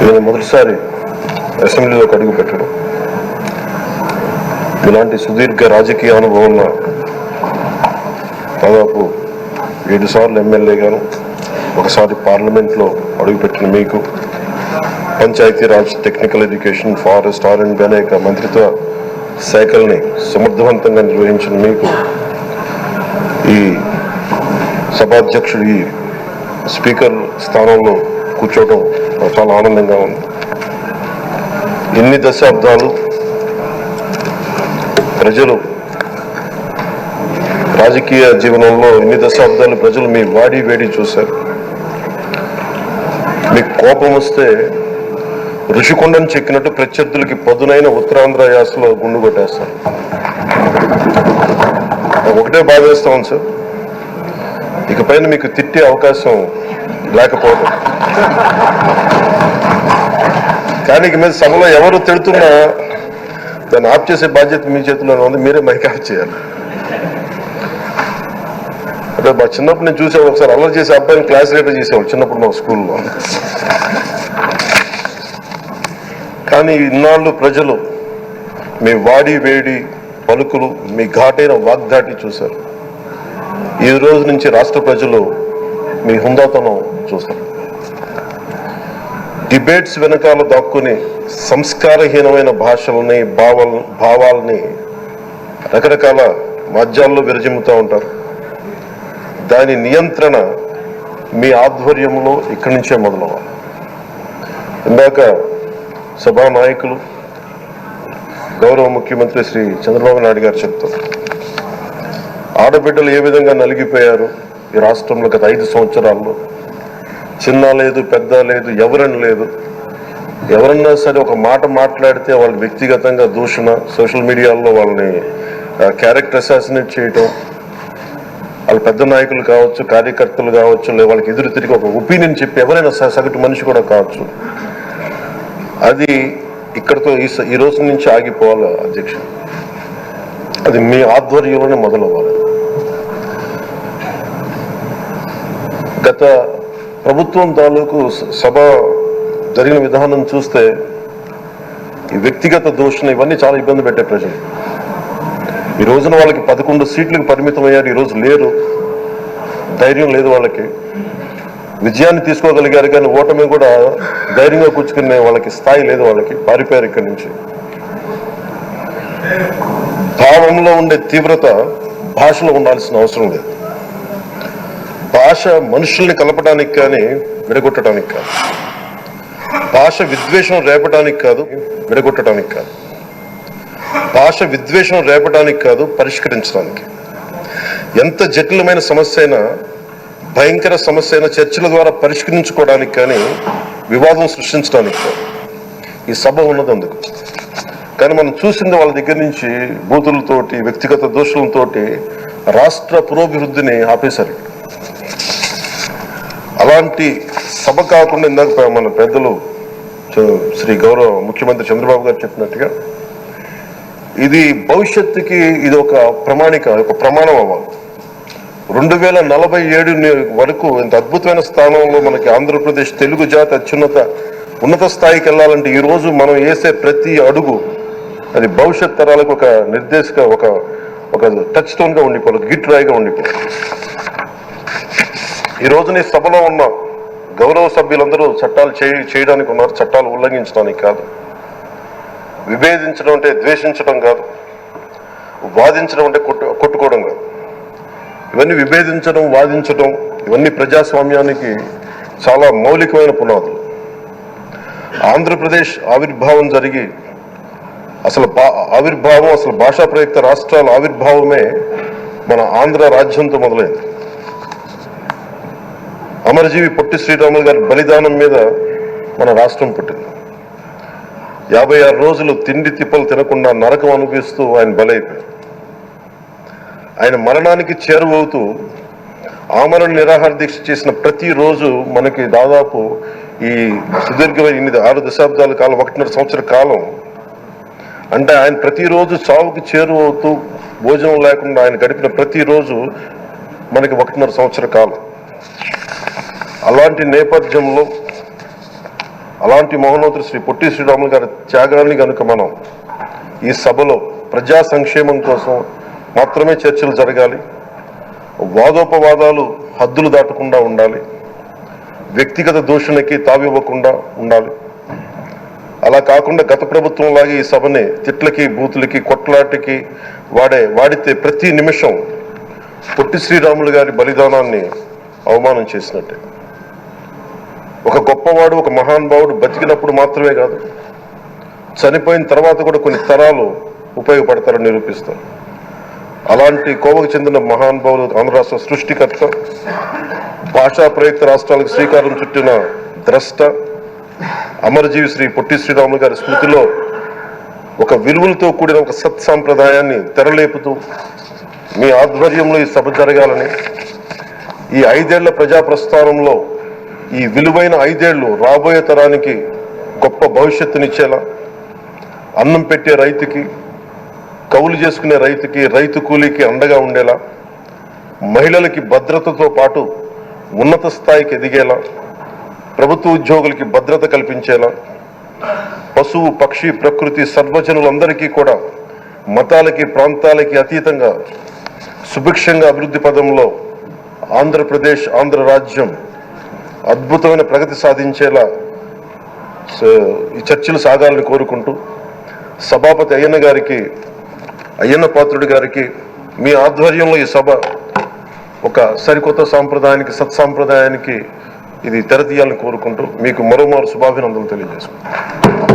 నేను మొదటిసారి అసెంబ్లీలోకి అడుగు పెట్టడం, ఇలాంటి సుదీర్ఘ రాజకీయ అనుభవంలో దాదాపు 7 సార్లు ఎమ్మెల్యేగాను, ఒకసారి పార్లమెంట్లో అడుగుపెట్టిన మీకు, పంచాయతీరాజ్, టెక్నికల్ ఎడ్యుకేషన్, ఫారెస్ట్, ఆర్ఎండ్ అనేక మంత్రిత్వ శాఖల్ని సమర్థవంతంగా నిర్వహించిన మీకు ఈ సభాధ్యక్షుడు ఈ స్పీకర్ స్థానంలో కూర్చోవడం చాలా ఆనందంగా ఉంది. ఇన్ని దశాబ్దాలు ప్రజలు రాజకీయ జీవనంలో ఇన్ని దశాబ్దాలు ప్రజలు మీ వాడి వేడి చూశారు. మీకు కోపం వస్తే ఋషికొండను చెక్కినట్టు ప్రత్యర్థులకి పదునైన ఉత్తరాంధ్ర యాసలో గుండు కొట్టేస్తారు. ఒకటే బాధేస్తాం సార్, ఇకపైన మీకు తిట్టే అవకాశం లేకపోవడం. కానీ ఇక మీద సభలో ఎవరు తిడుతున్నా దాన్ని ఆఫ్ చేసే బాధ్యత మీ చేతిలోనే ఉంది, మీరే మైక్ ఆఫ్ చేయాలి. అంటే మా చిన్నప్పుడు నేను చూసేవాడు, ఒకసారి అల్లరి చేసే అబ్బాయిని క్లాస్ లీడర్ చేసేవాడు చిన్నప్పుడు మా స్కూల్లో. కానీ ఇన్నాళ్ళు ప్రజలు మీ వాడి వేడి పలుకులు, మీ ఘాటైన వాగ్దాటి చూశారు. ఈ రోజు నుంచి రాష్ట్ర ప్రజలు మీ హుందాతనం చూస్తారు. డిబేట్స్ వెనకాల దాక్కుని సంస్కారహీనమైన భాషలని, భావాలని రకరకాల మాధ్యాల్లో విరజిమ్ముతూ ఉంటారు. దాని నియంత్రణ మీ ఆధ్వర్యంలో ఇక్కడి నుంచే మొదలవ్వాలి. ఇందాక సభా నాయకులు గౌరవ ముఖ్యమంత్రి శ్రీ చంద్రబాబు నాయుడు గారు చెప్తారు, ఆడబిడ్డలు ఏ విధంగా నలిగిపోయారు ఈ రాష్ట్రంలో గత 5 సంవత్సరాల్లో. చిన్న లేదు, పెద్ద లేదు, ఎవరని లేదు. ఎవరన్నా సరే ఒక మాట మాట్లాడితే వాళ్ళకి వ్యక్తిగతంగా దూషణ, సోషల్ మీడియాలో వాళ్ళని క్యారెక్టర్ అసాసినేట్ చేయటం, వాళ్ళు పెద్ద నాయకులు కావచ్చు, కార్యకర్తలు కావచ్చు, లేదా వాళ్ళకి ఎదురు తిరిగి ఒక ఒపీనియన్ చెప్పి ఎవరైనా సగటు మనిషి కూడా కావచ్చు, అది ఇక్కడతో ఈ రోజు నుంచి ఆగిపోవాలి అధ్యక్ష. అది మీ ఆధ్వర్యంలోనే మొదలవ్వాలి. గత ప్రభుత్వం తాలూకు సభ జరిగిన విధానం చూస్తే ఈ వ్యక్తిగత దూషణ ఇవన్నీ చాలా ఇబ్బంది పెట్టే ప్రజలు. ఈ రోజున వాళ్ళకి 11 సీట్లకు పరిమితం అయ్యారు, ఈరోజు లేరు, ధైర్యం లేదు వాళ్ళకి. విజయాన్ని తీసుకోగలిగారు కానీ ఓటమి కూడా ధైర్యంగా కూర్చుకునే వాళ్ళకి స్థాయి లేదు, వాళ్ళకి పారిపోయారు ఇక్కడి నుంచి. భావంలో ఉండే తీవ్రత భాషలో ఉండాల్సిన అవసరం లేదు. భాష మనుషుల్ని కలపడానికి కానీ విడగొట్టడానికి కాదు. భాష విద్వేషం రేపడానికి కాదు, విడగొట్టడానికి కాదు. భాష విద్వేషం రేపడానికి కాదు, పరిష్కరించడానికి. ఎంత జటిలమైన సమస్య అయినా, భయంకర సమస్య అయినా చర్చల ద్వారా పరిష్కరించుకోవడానికి కానీ వివాదం సృష్టించడానికి కాదు. ఈ సభ ఉన్నది అందుకు. కానీ మనం చూసింది వాళ్ళ దగ్గర నుంచి బూతులతోటి, వ్యక్తిగత దోషులతోటి రాష్ట్ర పురోభివృద్ధిని ఆపేశారు. అలాంటి సభ కాకుండా ఇందాక మన పెద్దలు శ్రీ గౌరవ ముఖ్యమంత్రి చంద్రబాబు గారు చెప్పినట్టుగా ఇది భవిష్యత్తుకి ఇది ఒక ప్రమాణం అవ్వాలి. 2047 వరకు ఇంత అద్భుతమైన స్థానంలో మనకి ఆంధ్రప్రదేశ్ తెలుగు జాతి ఉన్నత స్థాయికి వెళ్ళాలంటే ఈ రోజు మనం వేసే ప్రతి అడుగు అది భవిష్యత్ తరాలకు ఒక నిర్దేశక ఒక టచ్ స్టోన్ గా ఉండిపోవాలి, ఒక గిట్ రాయిగా ఉండిపోవాలి. ఈ రోజున ఈ సభలో ఉన్న గౌరవ సభ్యులందరూ చట్టాలు చేయడానికి ఉన్నారు, చట్టాలు ఉల్లంఘించడానికి కాదు. విభేదించడం అంటే ద్వేషించడం కాదు, వాదించడం అంటే కొట్టుకోవడం కాదు. ఇవన్నీ విభేదించడం, వాదించడం ఇవన్నీ ప్రజాస్వామ్యానికి చాలా మౌలికమైన పునాదులు. ఆంధ్రప్రదేశ్ ఆవిర్భావం జరిగి అసలు భాషా ప్రయుక్త రాష్ట్రాల ఆవిర్భావమే మన ఆంధ్ర రాజ్యంతో మొదలైంది. అమరజీవి పొట్టి శ్రీరాములు గారి బలిదానం మీద మన రాష్ట్రం పుట్టింది. 56 రోజులు తిండి తిప్పలు తినకుండా నరకం అనుభవిస్తూ ఆయన బలైపోయారు. ఆయన మరణానికి చేరువవుతూ ఆమరణ నిరాహార దీక్ష చేసిన ప్రతిరోజు మనకి దాదాపు ఈ సుదీర్ఘమైన 6 దశాబ్దాల కాలం, 1.5 సంవత్సర కాలం అంటే ఆయన ప్రతిరోజు చావుకి చేరువవుతూ భోజనం లేకుండా ఆయన గడిపిన ప్రతిరోజు మనకి 1.5 సంవత్సర కాలం. అలాంటి నేపథ్యంలో అలాంటి మహోన్నతుడు శ్రీ పొట్టి శ్రీరాములు గారి త్యాగాన్ని కనుక మనం ఈ సభలో ప్రజా సంక్షేమం కోసం మాత్రమే చర్చలు జరగాలి, వాదోపవాదాలు హద్దులు దాటకుండా ఉండాలి, వ్యక్తిగత దూషణకి తావివ్వకుండా ఉండాలి. అలా కాకుండా గత ప్రభుత్వం లాగే ఈ సభని తిట్లకి బూతులకి కొట్లాటికి వాడితే ప్రతి నిమిషం పొట్టి శ్రీరాములు గారి బలిదానాన్ని అవమానం చేసినట్టే. ఒక గొప్పవాడు, ఒక మహానుభావుడు బతికినప్పుడు మాత్రమే కాదు, చనిపోయిన తర్వాత కూడా కొన్ని తరాలు ఉపయోగపడతారని నిరూపిస్తారు. అలాంటి కోవకు చెందిన మహానుభావులు ఆంధ్ర రాష్ట్ర సృష్టికర్త, భాషా ప్రయుక్త రాష్ట్రాలకు శ్రీకారం చుట్టిన ద్రష్ట, అమరజీవి శ్రీ పొట్టి శ్రీరాములు గారి స్మృతిలో ఒక విలువలతో కూడిన ఒక సత్సాంప్రదాయాన్ని తెరలేపుతూ మీ ఆధ్వర్యంలో ఈ సభ జరగాలని, ఈ 5 ఏళ్ల ప్రజా ప్రస్థానంలో ఈ విలువైన 5 ఏళ్లు రాబోయే తరానికి గొప్ప భవిష్యత్తునిచ్చేలా, అన్నం పెట్టే రైతుకి, కౌలు చేసుకునే రైతుకి, రైతు కూలీకి అండగా ఉండేలా, మహిళలకి భద్రతతో పాటు ఉన్నత స్థాయికి ఎదిగేలా, ప్రభుత్వ ఉద్యోగులకి భద్రత కల్పించేలా, పశువు పక్షి ప్రకృతి సర్వజనులందరికీ కూడా మతాలకి ప్రాంతాలకి అతీతంగా సుభిక్షంగా అభివృద్ధి పదంలో ఆంధ్రప్రదేశ్, ఆంధ్ర రాజ్యం అద్భుతమైన ప్రగతి సాధించేలా ఈ చర్చలు సాగాలని కోరుకుంటూ, సభాపతి అయ్యన్న పాత్రుడి గారికి మీ ఆధ్వర్యంలో ఈ సభ ఒక సరికొత్త సాంప్రదాయానికి, సత్సాంప్రదాయానికి ఇది తెరతీయాలని కోరుకుంటూ మీకు మరోమారు శుభాభినందనలు తెలియజేసుకుంటాం.